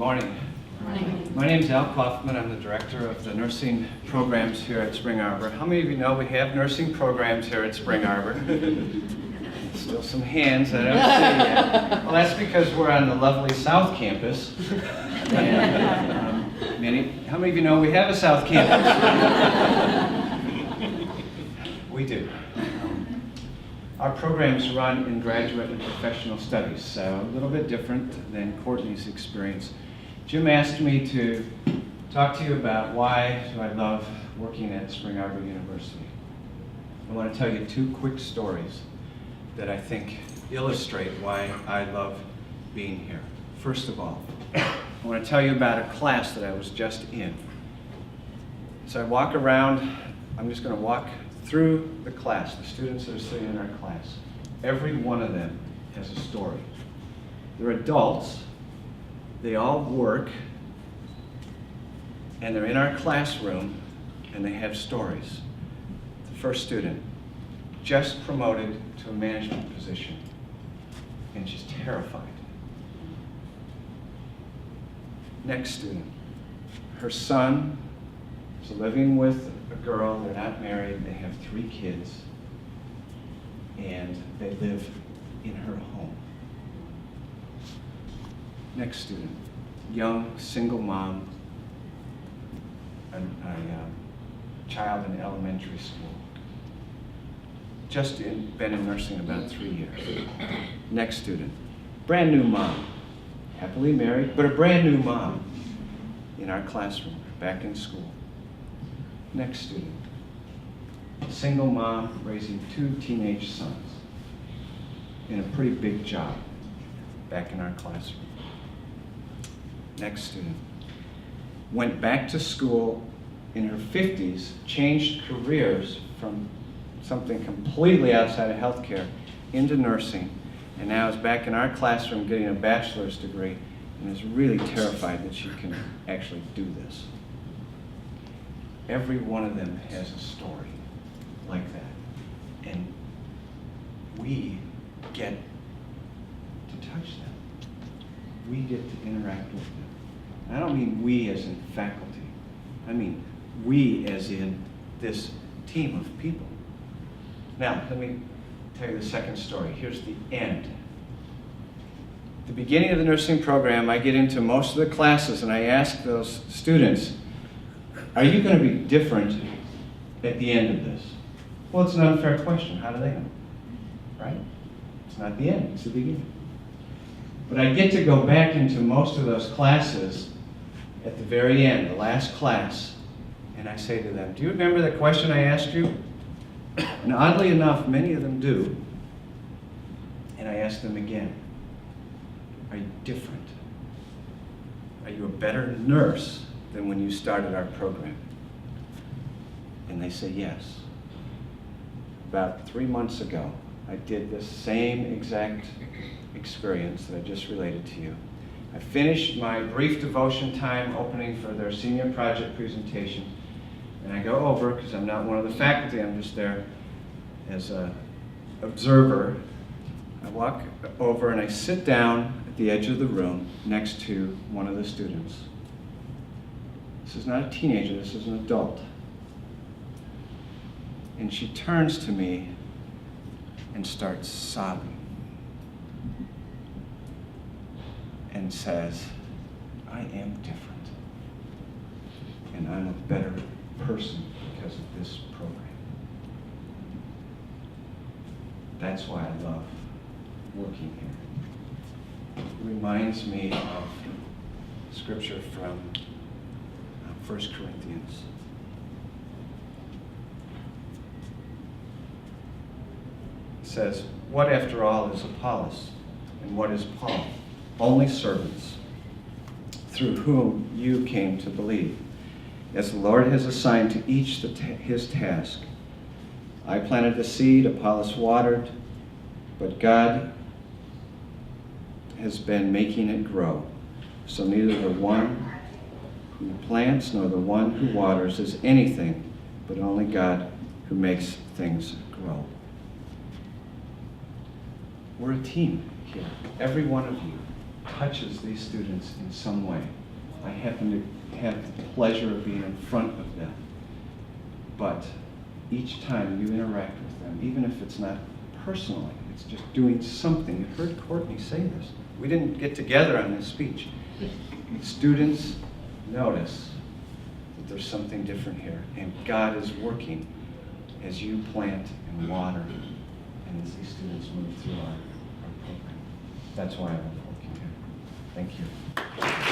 morning. Morning. My name is Kauffman. I'm the director of the nursing programs here at Spring Arbor. How many of you know we have nursing programs here at Spring Arbor? Still some hands I don't see yet. Well, that's because we're on the lovely South Campus. And, how many of you know we have a South Campus? We do. Our programs run in graduate and professional studies, so a little bit different than Courtney's experience. Jim asked me to talk to you about why do I love working at Spring Arbor University. I want to tell you two quick stories that I think illustrate why I love being here. First of all, I want to tell you about a class that I was just in. So I walk around, I'm just going to walk through the class, the students that are sitting in our class. Every one of them has a story. They're adults, they all work, and they're in our classroom, and they have stories. The first student, just promoted to a management position, and she's terrified. Next student, her son is living with a girl, they're not married, they have 3 kids, and they live in her home. Next student, young single mom, a child in elementary school. Been in nursing about 3 years. Next student, brand new mom, happily married, but a brand new mom in our classroom, back in school. Next student, single mom raising 2 teenage sons in a pretty big job back in our classroom. Next student, went back to school in her 50s, changed careers from something completely outside of healthcare into nursing, and now is back in our classroom getting a bachelor's degree and is really terrified that she can actually do this. Every one of them has a story like that, and we get to touch them. We get to interact with them. I don't mean we as in faculty. I mean we as in this team of people. Now, let me tell you the second story. Here's the end. At the beginning of the nursing program, I get into most of the classes and I ask those students, are you going to be different at the end of this? Well, it's an unfair question. How do they know? Right? It's not the end, it's the beginning. But I get to go back into most of those classes at the very end, the last class, and I say to them, do you remember the question I asked you? And oddly enough, many of them do. And I ask them again, are you different? Are you a better nurse than when you started our program? And they say yes. About 3 months ago, I did this same exact experience that I just related to you. I finished my brief devotion time opening for their senior project presentation, and I go over, because I'm not one of the faculty, I'm just there as an observer. I walk over and I sit down at the edge of the room next to one of the students. This is not a teenager, this is an adult. And she turns to me and starts sobbing and says, I am different, and I'm a better person because of this program. That's why I love working here. It reminds me of scripture from 1 Corinthians. It says, what after all is Apollos, and what is Paul? Only servants, through whom you came to believe, as the Lord has assigned to each his task. I planted the seed, Apollos watered, but God has been making it grow. So neither the one who plants nor the one who waters is anything, but only God who makes things grow. We're a team here, every one of you. touches these students in some way. I happen to have the pleasure of being in front of them. But each time you interact with them, even if it's not personally, it's just doing something. You heard Courtney say this. We didn't get together on this speech. Students notice that there's something different here, and God is working as you plant and water, and as these students move through our program. That's why I love working here. Thank you.